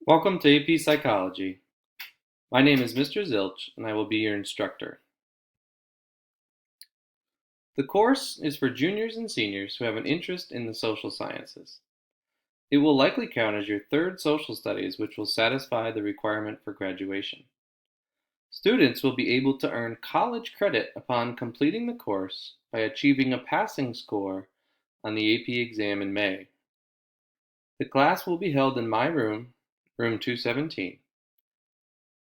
Welcome to AP Psychology. My name is Mr. Zilch, and I will be your instructor. The course is for juniors and seniors who have an interest in the social sciences. It will likely count as your third social studies, which will satisfy the requirement for graduation. Students will be able to earn college credit upon completing the course by achieving a passing score on the AP exam in May. The class will be held in my room, room 217.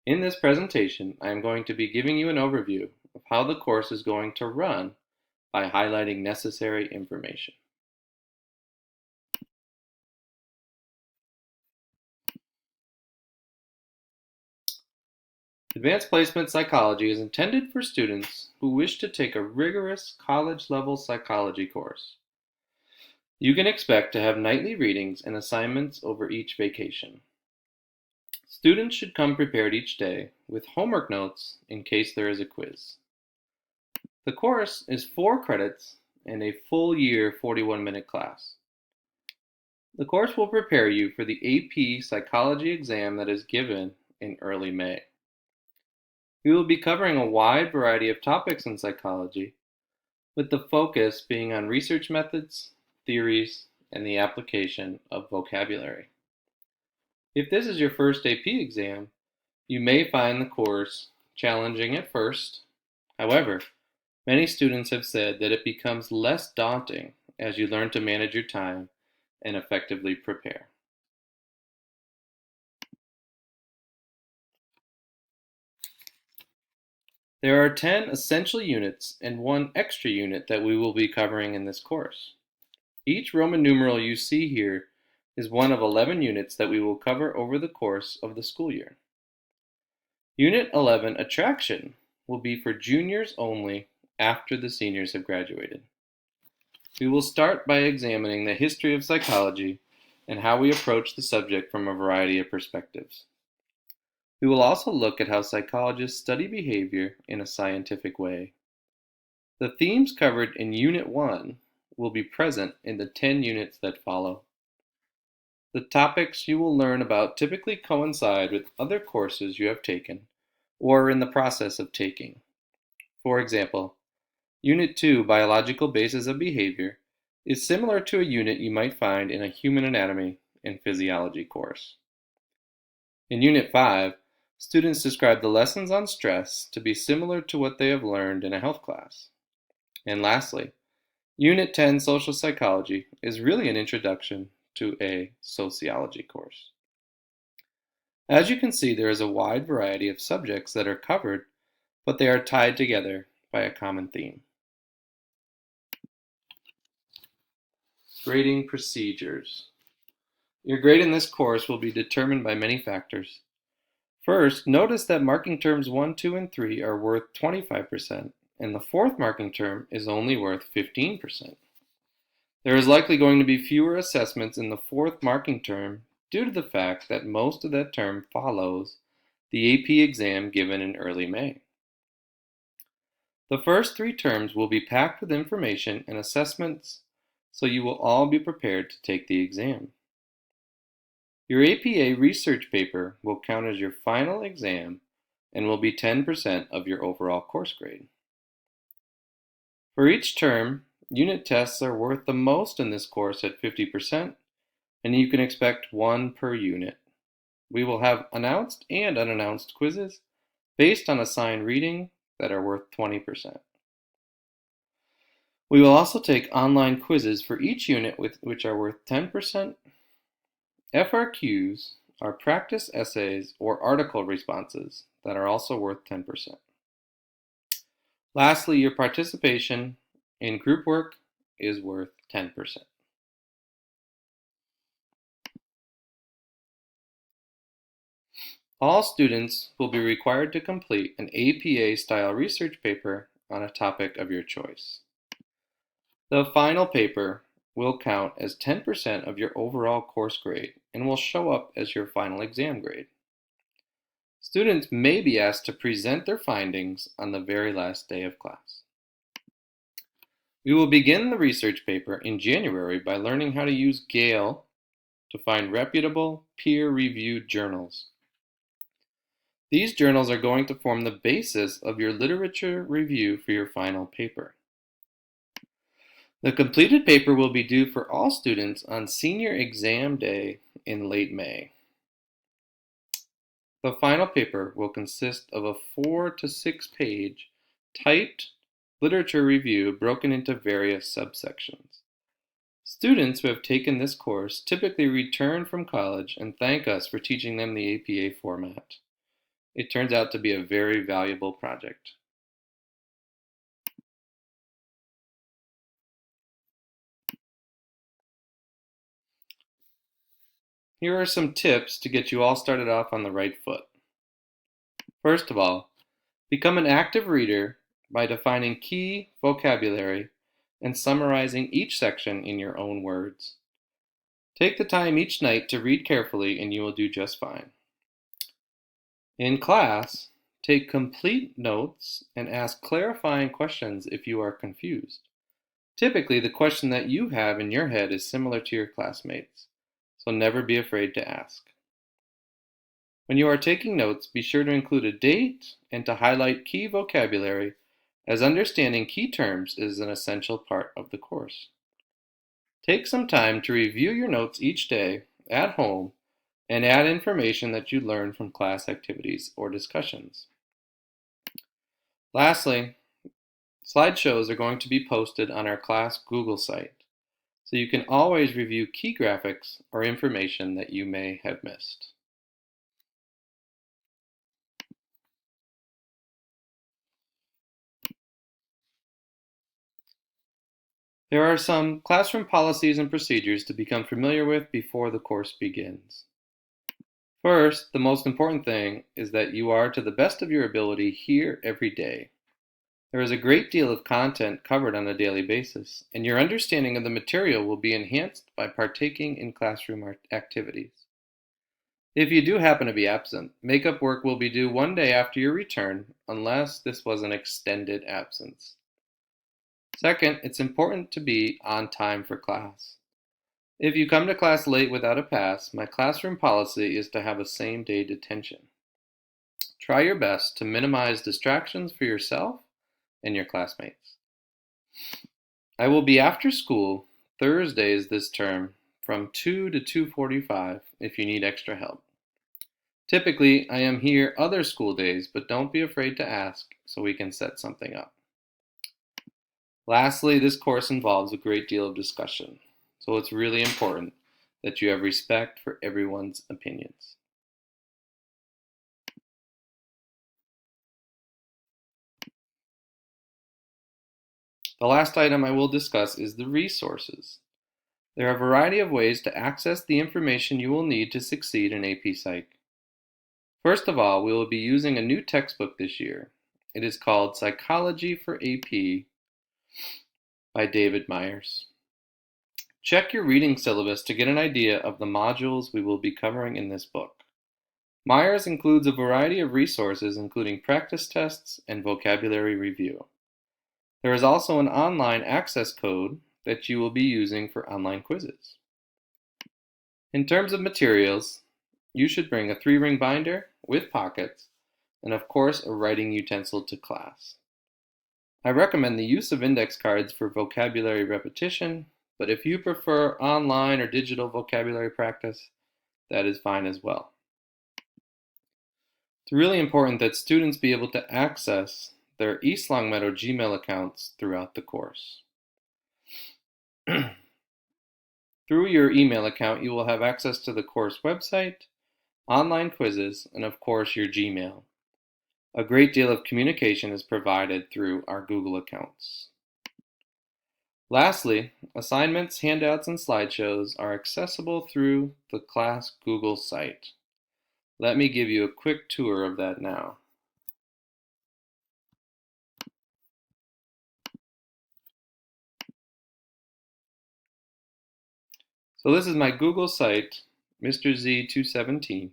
In this presentation, I am going to be giving you an overview of how the course is going to run by highlighting necessary information. Advanced Placement Psychology is intended for students who wish to take a rigorous college-level psychology course. You can expect to have nightly readings and assignments over each vacation. Students should come prepared each day with homework notes in case there is a quiz. The course is 4 credits and a full year 41-minute class. The course will prepare you for the AP Psychology exam that is given in early May. We will be covering a wide variety of topics in psychology, with the focus being on research methods, theories, and the application of vocabulary. If this is your first AP exam, you may find the course challenging at first. However, many students have said that it becomes less daunting as you learn to manage your time and effectively prepare. There are 10 essential units and 1 extra unit that we will be covering in this course. Each Roman numeral you see here is one of 11 units that we will cover over the course of the school year. Unit 11, Attraction, will be for juniors only after the seniors have graduated. We will start by examining the history of psychology and how we approach the subject from a variety of perspectives. We will also look at how psychologists study behavior in a scientific way. The themes covered in Unit 1 will be present in the 10 units that follow. The topics you will learn about typically coincide with other courses you have taken or are in the process of taking. For example, Unit 2, Biological Bases of Behavior, is similar to a unit you might find in a human anatomy and physiology course. In Unit 5, students describe the lessons on stress to be similar to what they have learned in a health class. And lastly, Unit 10, Social Psychology, is really an introduction to a sociology course. As you can see, there is a wide variety of subjects that are covered, but they are tied together by a common theme. Grading procedures. Your grade in this course will be determined by many factors. First, notice that marking terms 1, 2, and 3 are worth 25%, and the fourth marking term is only worth 15%. There is likely going to be fewer assessments in the fourth marking term due to the fact that most of that term follows the AP exam given in early May. The first 3 terms will be packed with information and assessments, so you will all be prepared to take the exam. Your APA research paper will count as your final exam and will be 10% of your overall course grade. For each term, unit tests are worth the most in this course at 50%, and you can expect 1 per unit. We will have announced and unannounced quizzes based on assigned reading that are worth 20%. We will also take online quizzes for each unit which are worth 10%. FRQs are practice essays or article responses that are also worth 10%. Lastly, your participation in group work is worth 10%. All students will be required to complete an APA-style research paper on a topic of your choice. The final paper will count as 10% of your overall course grade and will show up as your final exam grade. Students may be asked to present their findings on the very last day of class. We will begin the research paper in January by learning how to use Gale to find reputable, peer-reviewed journals. These journals are going to form the basis of your literature review for your final paper. The completed paper will be due for all students on senior exam day in late May. The final paper will consist of a 4 to 6 page typed literature review broken into various subsections. Students who have taken this course typically return from college and thank us for teaching them the APA format. It turns out to be a very valuable project. Here are some tips to get you all started off on the right foot. First of all, become an active reader by defining key vocabulary and summarizing each section in your own words. Take the time each night to read carefully and you will do just fine. In class, take complete notes and ask clarifying questions if you are confused. Typically, the question that you have in your head is similar to your classmates, so never be afraid to ask. When you are taking notes, be sure to include a date and to highlight key vocabulary, as understanding key terms is an essential part of the course. Take some time to review your notes each day at home and add information that you learn from class activities or discussions. Lastly, slideshows are going to be posted on our class Google site, so you can always review key graphics or information that you may have missed. There are some classroom policies and procedures to become familiar with before the course begins. First, the most important thing is that you are, to the best of your ability, here every day. There is a great deal of content covered on a daily basis, and your understanding of the material will be enhanced by partaking in classroom activities. If you do happen to be absent, makeup work will be due one day after your return, unless this was an extended absence. Second, it's important to be on time for class. If you come to class late without a pass, my classroom policy is to have a same-day detention. Try your best to minimize distractions for yourself and your classmates. I will be after school Thursdays this term from 2 to 2:45 if you need extra help. Typically, I am here other school days, but don't be afraid to ask so we can set something up. Lastly, this course involves a great deal of discussion, so it's really important that you have respect for everyone's opinions. The last item I will discuss is the resources. There are a variety of ways to access the information you will need to succeed in AP Psych. First of all, we will be using a new textbook this year. It is called Psychology for AP by David Myers. Check your reading syllabus to get an idea of the modules we will be covering in this book. Myers includes a variety of resources including practice tests and vocabulary review. There is also an online access code that you will be using for online quizzes. In terms of materials, you should bring a 3-ring binder with pockets and of course a writing utensil to class. I recommend the use of index cards for vocabulary repetition, but if you prefer online or digital vocabulary practice, that is fine as well. It's really important that students be able to access their East Longmeadow Gmail accounts throughout the course. Through your email account, you will have access to the course website, online quizzes, and of course your Gmail. A great deal of communication is provided through our Google accounts. Lastly, assignments, handouts, and slideshows are accessible through the class Google site. Let me give you a quick tour of that now. So this is my Google site, Mr. Z217,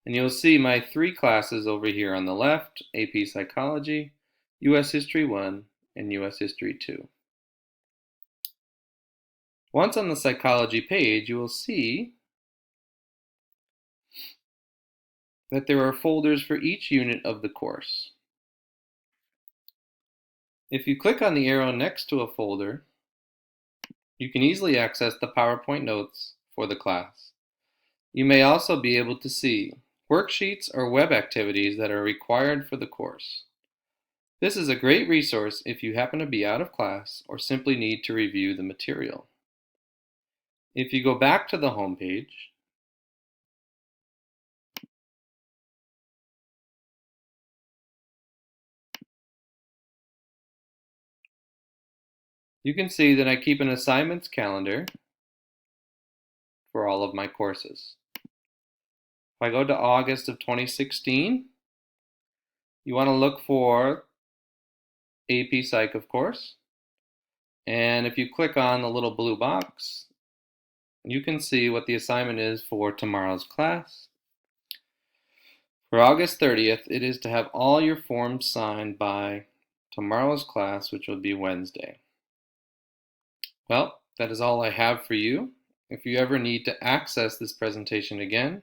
and you'll see my 3 classes over here on the left, AP Psychology, US History 1, and US History 2. Once on the Psychology page, you will see that there are folders for each unit of the course. If you click on the arrow next to a folder, you can easily access the PowerPoint notes for the class. You may also be able to see worksheets or web activities that are required for the course. This is a great resource if you happen to be out of class or simply need to review the material. If you go back to the home page, you can see that I keep an assignments calendar for all of my courses. If I go to August of 2016, you want to look for AP Psych, of course. And if you click on the little blue box, you can see what the assignment is for tomorrow's class. For August 30th, it is to have all your forms signed by tomorrow's class, which will be Wednesday. Well, that is all I have for you. If you ever need to access this presentation again,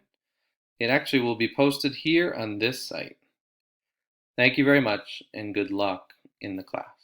it actually will be posted here on this site. Thank you very much, and good luck in the class.